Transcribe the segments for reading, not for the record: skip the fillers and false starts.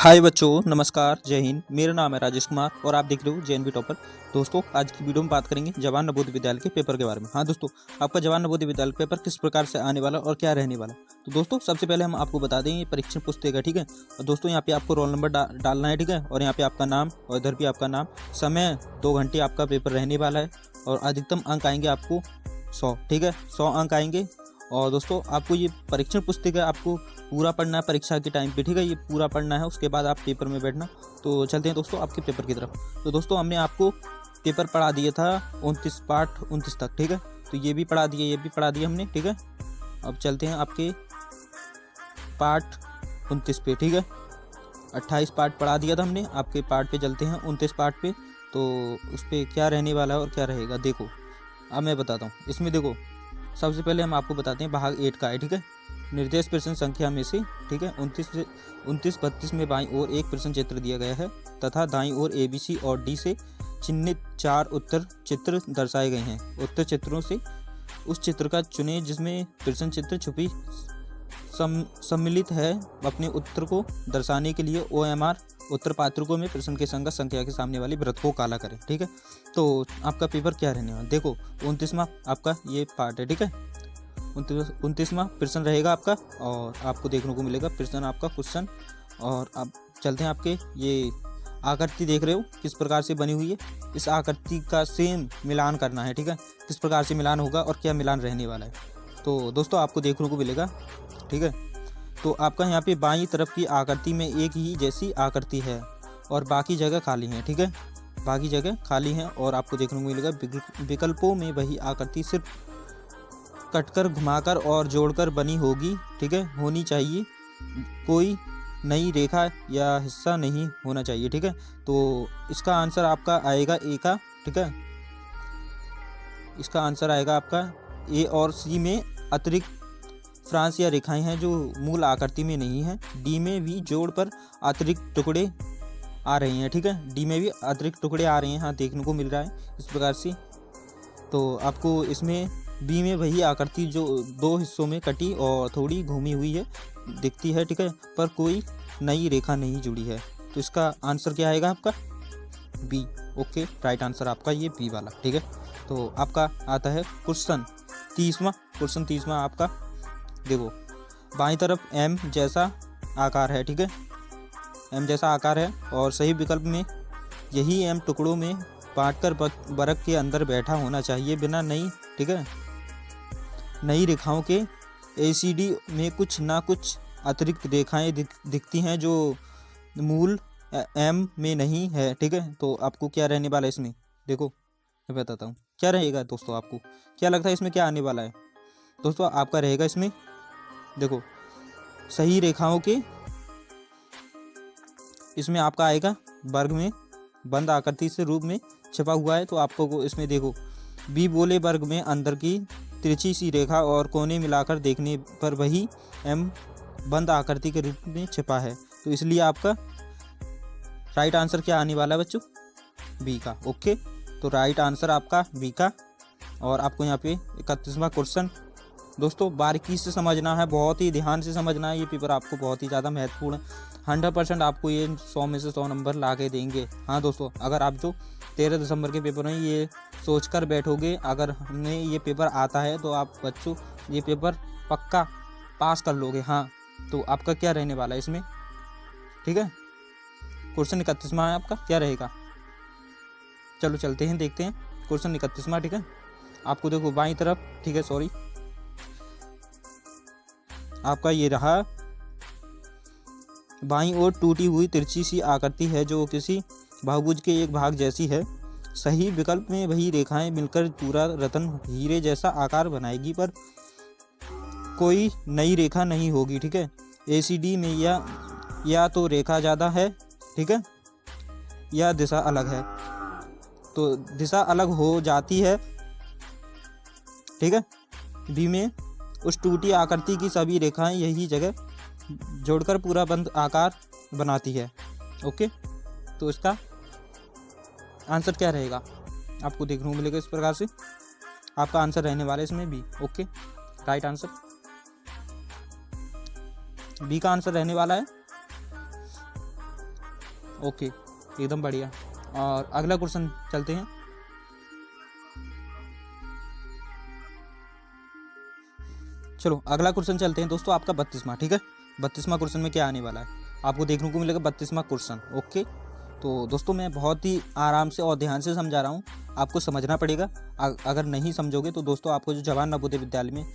हाय बच्चों, नमस्कार, जय हिंद। मेरा नाम है राजेश कुमार और आप देख रहे हो जेएनवी टॉपर। दोस्तों, आज की वीडियो में बात करेंगे जवान नवोदय विद्यालय के पेपर के बारे में। हाँ दोस्तों, आपका जवान नवोदय विद्यालय पेपर किस प्रकार से आने वाला और क्या रहने वाला। तो दोस्तों, सबसे पहले हम आपको बता दें ये परीक्षण पुस्तिका है, ठीक है। और दोस्तों, यहाँ पे आपको रोल नंबर डालना है, ठीक है। और यहाँ पे आपका नाम और इधर भी आपका नाम। समय 2 घंटे आपका पेपर रहने वाला है और अधिकतम अंक आएंगे आपको 100, ठीक है। 100 अंक आएंगे। और दोस्तों, आपको ये परीक्षण पुस्तिका आपको पूरा पढ़ना है परीक्षा के टाइम पे, ठीक है। ये पूरा पढ़ना है, उसके बाद आप पेपर में बैठना। तो चलते हैं दोस्तों आपके पेपर की तरफ। तो दोस्तों, हमने आपको पेपर पढ़ा दिया था 29 पार्ट 29 तक, ठीक है। तो ये भी पढ़ा दिया, ये भी पढ़ा दिया हमने, ठीक है। अब चलते हैं आपके पार्ट 29 पे, ठीक है। 28 पार्ट पढ़ा दिया था हमने, आपके पार्ट पे चलते हैं 29 पार्ट पे। तो उस पर क्या रहने वाला है और क्या रहेगा, देखो अब मैं बताता हूँ। इसमें देखो, सबसे पहले हम आपको बताते हैं भाग 8 का है, ठीक है। निर्देश प्रश्न संख्या में से, ठीक है, 29-32 में बाईं ओर एक प्रश्न चित्र दिया गया है तथा दाईं ओर ABC और D से चिन्हित 4 उत्तर चित्र दर्शाए गए हैं। उत्तर चित्रों से उस चित्र का चुने जिसमें प्रश्न चित्र छुपी सम्मिलित है। अपने उत्तर को दर्शाने के लिए OMR उत्तर पात्रकों में प्रश्न के संगत संख्या के सामने वाली वृत्त को काला करें, ठीक है। तो आपका पेपर क्या रहने वाला, देखो 29वां आपका ये पार्ट है, ठीक है। 29वां प्रश्न रहेगा आपका और आपको देखने को मिलेगा प्रश्न आपका क्वेश्चन। और अब चलते हैं आपके ये आकृति देख रहे हो किस प्रकार से बनी हुई है। इस आकृति का सेम मिलान करना है, ठीक है। किस प्रकार से मिलान होगा और क्या मिलान रहने वाला है, तो दोस्तों आपको देखने को मिलेगा, ठीक है। तो आपका यहाँ पे बाईं तरफ की आकृति में एक ही जैसी आकृति है और बाकी जगह खाली है, ठीक है। बाकी जगह खाली है और आपको देखने को मिलेगा विकल्पों में वही आकृति सिर्फ कटकर, घुमाकर और जोड़कर बनी होगी, ठीक है, होनी चाहिए। कोई नई रेखा या हिस्सा नहीं होना चाहिए, ठीक है। तो इसका आंसर आपका आएगा ए का, ठीक है। इसका आंसर आएगा आपका ए और सी में अतिरिक्त फ्रांस या रेखाएं हैं जो मूल आकृति में नहीं है। डी में भी जोड़ पर अतिरिक्त टुकड़े आ रहे हैं, ठीक है। डी में भी अतिरिक्त टुकड़े आ रहे हैं, हाँ देखने को मिल रहा है इस प्रकार से। तो आपको इसमें बी में वही आकृति जो 2 हिस्सों में कटी और थोड़ी घूमी हुई है दिखती है, ठीक है, पर कोई नई रेखा नहीं जुड़ी है। तो इसका आंसर क्या आएगा आपका बी। ओके, राइट आंसर आपका ये बी वाला, ठीक है। तो आपका आता है क्वेश्चन 30वां। क्वेश्चन 30वां आपका देखो, बाईं तरफ एम जैसा आकार है, ठीक है। एम जैसा आकार है और सही विकल्प में यही एम टुकड़ों में बांटकर वर्ग के अंदर बैठा होना चाहिए बिना नई, ठीक है, नई रेखाओं के। ACD में कुछ ना कुछ अतिरिक्त रेखाएं दिखती हैं जो मूल M में नहीं है, ठीक है। तो आपको क्या रहने वाला है इसमें, देखो मैं बताता हूँ क्या रहेगा। दोस्तों, आपको क्या लगता है इसमें क्या आने वाला है। दोस्तों, आपका रहेगा इसमें, देखो सही रेखाओं के, इसमें आपका आएगा वर्ग में बंद आकृति से रूप में छिपा हुआ है। तो आपको इसमें देखो बी बोले वर्ग में अंदर की तिरछी सी रेखा और कोने मिलाकर देखने पर वही एम बंद आकृति के रूप में छिपा है। तो इसलिए आपका राइट आंसर क्या आने वाला है बच्चों, बी का। ओके, तो राइट आंसर आपका बी का। और आपको यहाँ पे 31वां क्वेश्चन, दोस्तों बारीकी से समझना है, बहुत ही ध्यान से समझना है। ये पेपर आपको बहुत ही ज़्यादा महत्वपूर्ण है। 100% आपको ये 100 में से 100 नंबर ला के देंगे। हाँ दोस्तों, अगर आप जो 13 दिसंबर के पेपर में ये सोचकर बैठोगे अगर हमें ये पेपर आता है तो आप बच्चों ये पेपर पक्का पास कर लोगे। हाँ, तो आपका क्या रहने वाला है इसमें, ठीक है। क्वेश्चन 31वां है आपका, क्या रहेगा। चलो चलते हैं, देखते हैं क्वेश्चन 31वां, ठीक है। आपको देखो बाईं तरफ, ठीक है, सॉरी, आपका ये रहा बाईं ओर टूटी हुई तिरछी सी आकृति है जो किसी बहुभुज के एक भाग जैसी है। सही विकल्प में वही रेखाएं मिलकर पूरा रत्न हीरे जैसा आकार बनाएगी, पर कोई नई रेखा नहीं होगी, ठीक है। ACD में या तो रेखा ज़्यादा है, ठीक है, या दिशा अलग है। तो दिशा अलग हो जाती है, ठीक है। बी में उस टूटी आकृति की सभी रेखाएं यही जगह जोड़कर पूरा बंद आकार बनाती है। ओके, तो इसका आंसर क्या रहेगा आपको देखने को मिलेगा इस प्रकार से। आपका आंसर रहने वाला है इसमें B. Okay, right answer B का आंसर रहने वाला है। ओके, एकदम बढ़िया। और अगला क्वेश्चन चलते हैं। चलो अगला क्वेश्चन चलते हैं दोस्तों, आपका 32वां। ठीक है, 32वां क्वेश्चन में क्या आने वाला है आपको देखने को मिलेगा, 32वां क्वेश्चन। ओके, तो दोस्तों मैं बहुत ही आराम से और ध्यान से समझा रहा हूँ, आपको समझना पड़ेगा। अगर नहीं समझोगे तो दोस्तों आपको जो जवाहर नवोदय विद्यालय में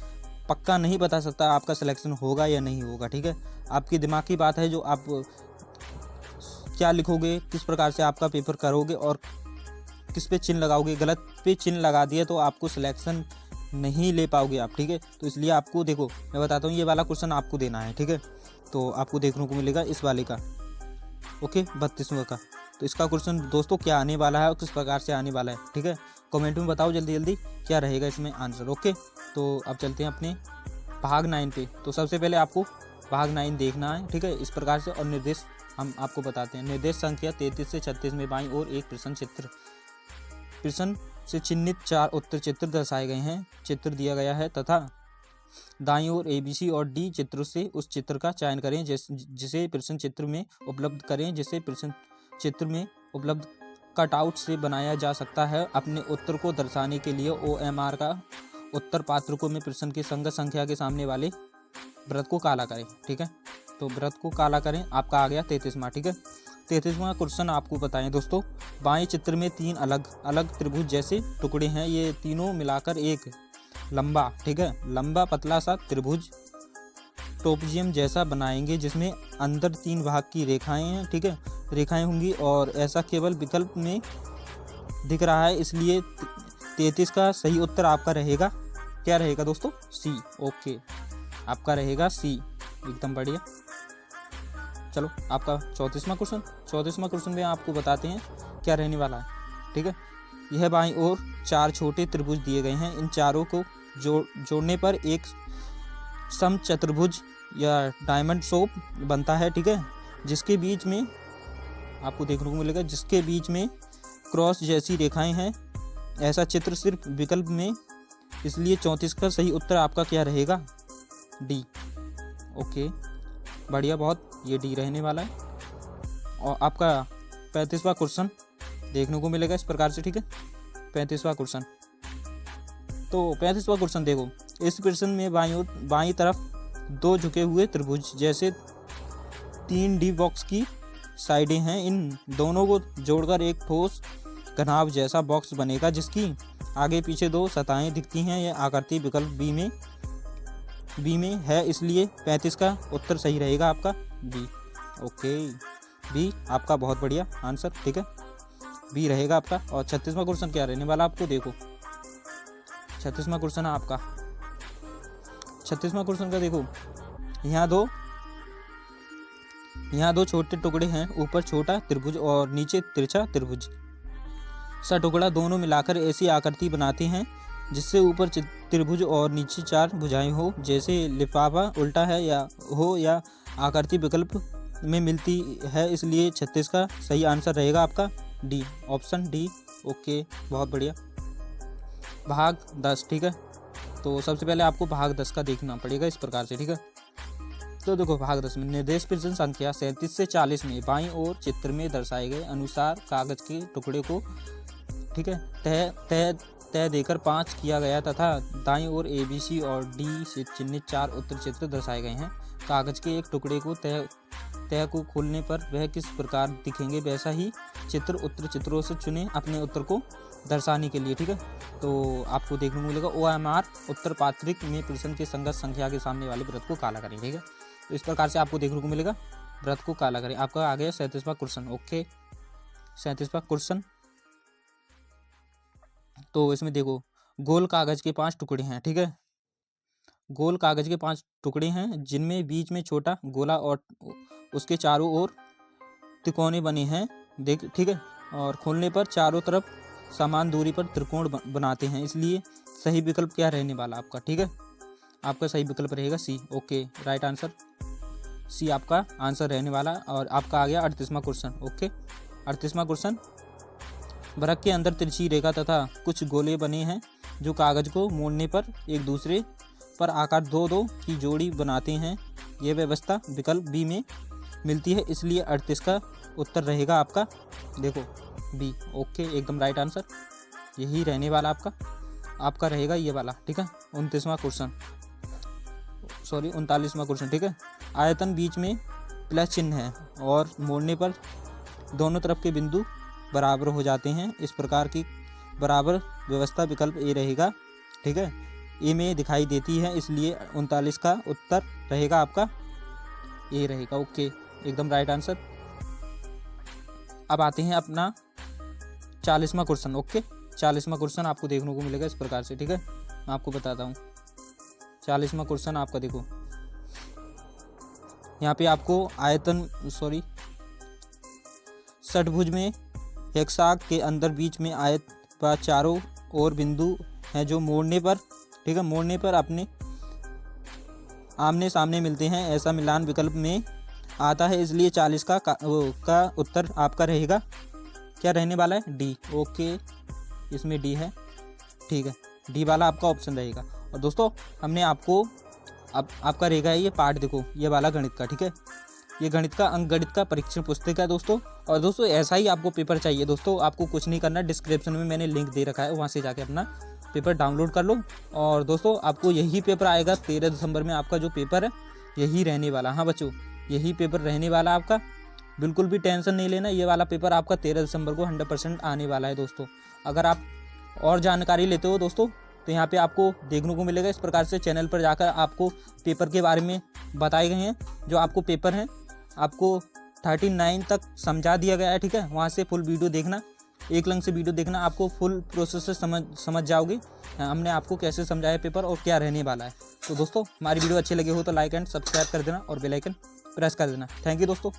पक्का नहीं बता सकता आपका सिलेक्शन होगा या नहीं होगा। ठीक है, आपकी दिमाग की बात है, जो आप क्या लिखोगे, किस प्रकार से आपका पेपर करोगे और किस पे चिन्ह लगाओगे। गलत पे चिन्ह लगा दिया तो आपको सिलेक्शन नहीं ले पाओगे आप। ठीक है, तो इसलिए आपको देखो मैं बताता हूँ, ये वाला क्वेश्चन आपको देना है। ठीक है, तो आपको देखने को मिलेगा इस वाले का। ओके, 32वां का। तो इसका क्वेश्चन दोस्तों क्या आने वाला है और किस प्रकार से आने वाला है, ठीक है, कमेंट में बताओ जल्दी जल्दी क्या रहेगा इसमें आंसर। ओके, तो अब चलते हैं अपने भाग 9 पे। तो सबसे पहले आपको भाग 9 देखना है। ठीक है, इस प्रकार से। और निर्देश हम आपको बताते हैं। निर्देश संख्या 33 से 36 में बाईं ओर एक प्रश्न से चिन्हित 4 उत्तर चित्र दर्शाए गए हैं। चित्र दिया गया है तथा दाईं ओर ABC और D चित्रों से उस चित्र का चयन करें जिसे प्रश्न चित्र में उपलब्ध करें, जिसे प्रश्न चित्र में उपलब्ध कटआउट से बनाया जा सकता है। अपने उत्तर को दर्शाने के लिए OMR का उत्तर पात्रकों में प्रश्न की संगत संख्या के सामने वाले वृत्त को काला करें। ठीक है, तो वृत्त को काला करें। आपका आ गया 33वां। ठीक है, 33वां क्वेश्चन आपको बताएं दोस्तों। बाएं चित्र में 3 अलग अलग त्रिभुज जैसे टुकड़े हैं। ये तीनों मिलाकर एक लंबा, ठीक है, लंबा पतला सा त्रिभुज ट्रोपिजियम जैसा बनाएंगे, जिसमें अंदर 3 भाग की रेखाएं हैं। ठीक है, रेखाएं होंगी और ऐसा केवल विकल्प में दिख रहा है, इसलिए 33 का सही उत्तर आपका रहेगा, क्या रहेगा दोस्तों, C। ओके, आपका रहेगा C, एकदम बढ़िया। चलो आपका 34वां क्वेश्चन। 34वां क्वेश्चन में आपको बताते हैं क्या रहने वाला है। ठीक है, यह बाईं ओर 4 छोटे त्रिभुज दिए गए हैं। इन चारों को जोड़ने पर एक समचतुर्भुज या डायमंड शेप बनता है। ठीक है, जिसके बीच में आपको देखने को मिलेगा, जिसके बीच में क्रॉस जैसी रेखाएं हैं। ऐसा चित्र सिर्फ विकल्प में, इसलिए 34 का सही उत्तर आपका क्या रहेगा, D। ओके, बढ़िया, बहुत, ये D रहने वाला है। और आपका 35वां क्वेश्चन देखने को मिलेगा इस प्रकार से। ठीक है, 35वां क्वेश्चन। तो 35वां क्वेश्चन देखो, इस प्रश्न में बाईं तरफ 2 झुके हुए त्रिभुज जैसे 3D बॉक्स की साइडें हैं। इन दोनों को जोड़कर एक ठोस घनाभ जैसा बॉक्स बनेगा, जिसकी आगे पीछे 2 सतहें दिखती हैं। यह आकृति विकल्प बी में है, इसलिए 35 का उत्तर सही रहेगा आपका B। ओके, B आपका बहुत बढ़िया आंसर। ठीक है, B रहेगा आपका। और 36वां क्वेश्चन क्या रहने वाला आपको देखो, 36वां क्वेश्चन है आपका। 36वां क्वेश्चन का देखो, यहाँ दो छोटे टुकड़े हैं, ऊपर छोटा त्रिभुज और नीचे तिरछा त्रिभुज सा टुकड़ा, दोनों मिलाकर ऐसी आकृति बनाते हैं जिससे ऊपर त्रिभुज और नीचे 4 भुजाएं हो, जैसे लिफाफा उल्टा है या आकृति विकल्प में मिलती है, इसलिए 36 का सही आंसर रहेगा आपका D, ऑप्शन D। ओके, बहुत बढ़िया। भाग 10। ठीक है, तो सबसे पहले आपको भाग 10 का देखना पड़ेगा इस प्रकार से। ठीक है, तो देखो भाग 10 में निर्देश प्रश्न संख्या 37 से 40 में बाईं ओर चित्र में दर्शाए गए अनुसार कागज के टुकड़े को, ठीक है, तय देकर 5 किया गया तथा दाईं ओर ABC और D से चिन्हित 4 उत्तर चित्र दर्शाए गए हैं। कागज के एक टुकड़े को तय को खोलने पर वह किस प्रकार दिखेंगे, वैसा ही चित्र उत्तर चित्रों से चुने अपने उत्तर को दर्शाने के लिए। ठीक है, तो आपको देखने को मिलेगा OMR उत्तर पात्रिक में प्रश्न के संगत संख्या के सामने वाले वृत्त को काला करें। ठीक है, तो इस प्रकार से आपको देखने को मिलेगा, वृत्त को काला करें। आपका आ गया 37वां क्वेश्चन। ओके, 37वां क्वेश्चन। तो इसमें देखो, गोल कागज के 5 टुकड़े हैं। ठीक है, गोल कागज के 5 टुकड़े हैं, जिनमें बीच में छोटा गोला और उसके चारों ओर त्रिकोणे बने हैं। ठीक है, और खोलने पर चारों तरफ समान दूरी पर त्रिकोण बनाते हैं, इसलिए सही विकल्प क्या रहने वाला आपका। ठीक है, आपका सही विकल्प रहेगा C। Okay, right answer C आपका आंसर रहने वाला। और आपका आ गया 38वां क्वेश्चन। ओके, 38वां क्वेश्चन। वृत्त के अंदर तिरछी रेखा तथा कुछ गोले बने हैं, जो कागज को मोड़ने पर एक दूसरे पर आकार 2-2 की जोड़ी बनाते हैं। यह व्यवस्था विकल्प B में मिलती है, इसलिए 38 का उत्तर रहेगा आपका, देखो बी। ओके, एकदम राइट आंसर यही रहने वाला आपका रहेगा ये वाला, ठीक है। 29वां क्वेश्चन, सॉरी 39वां क्वेश्चन, ठीक है। आयतन बीच में प्लस चिन्ह है और मोड़ने पर दोनों तरफ के बिंदु बराबर हो जाते हैं, इस प्रकार की बराबर व्यवस्था विकल्प ए रहेगा, ठीक है। ए में दिखाई देती है, इसलिए 39 का उत्तर रहेगा आपका ए रहेगा। ओके, एकदम राइट आंसर। अब आते हैं अपना 40वां क्वेश्चन। ओके, 40वां क्वेश्चन आपको देखने को मिलेगा इस प्रकार से, ठीक है। मैं आपको बताता हूँ 40वां क्वेश्चन आपका, देखो यहाँ पे आपको आयतन सॉरी षटभुज में हेक्साग के अंदर बीच में आयत पर चारों ओर बिंदु हैं जो मोड़ने पर, ठीक है, मोड़ने पर अपने आमने सामने मिलते हैं, ऐसा मिलान विकल्प में आता है, इसलिए 40 का उत्तर आपका रहेगा, क्या रहने वाला है, डी। ओके, इसमें डी है, ठीक है, डी वाला आपका ऑप्शन रहेगा। और दोस्तों हमने आपको अब आपका रहेगा ये पार्ट, देखो ये वाला गणित का, ठीक है, ये गणित का अंक गणित का परीक्षण पुस्तक है दोस्तों। और दोस्तों ऐसा ही आपको पेपर चाहिए दोस्तों, आपको कुछ नहीं करना, डिस्क्रिप्शन में मैंने लिंक दे रखा है, वहाँ से जाके अपना पेपर डाउनलोड कर लो। और दोस्तों आपको यही पेपर आएगा 13 दिसंबर में, आपका जो पेपर है यही रहने वाला। हाँ बच्चों, यही पेपर रहने वाला आपका, बिल्कुल भी टेंशन नहीं लेना, ये वाला पेपर आपका 13 दिसंबर को 100% आने वाला है दोस्तों। अगर आप और जानकारी लेते हो दोस्तों तो यहाँ पे आपको देखने को मिलेगा इस प्रकार से, चैनल पर जाकर आपको पेपर के बारे में बताए गए हैं, जो आपको पेपर हैं आपको 39 तक समझा दिया गया है, ठीक है। वहाँ से फुल वीडियो देखना, एक लंग से वीडियो देखना, आपको फुल प्रोसेस से समझ जाओगे हमने आपको कैसे समझाया पेपर और क्या रहने वाला है। तो दोस्तों हमारी वीडियो अच्छी लगी हो तो लाइक एंड सब्सक्राइब कर देना और बेल आइकन प्रेस कर देना। थैंक यू दोस्तों।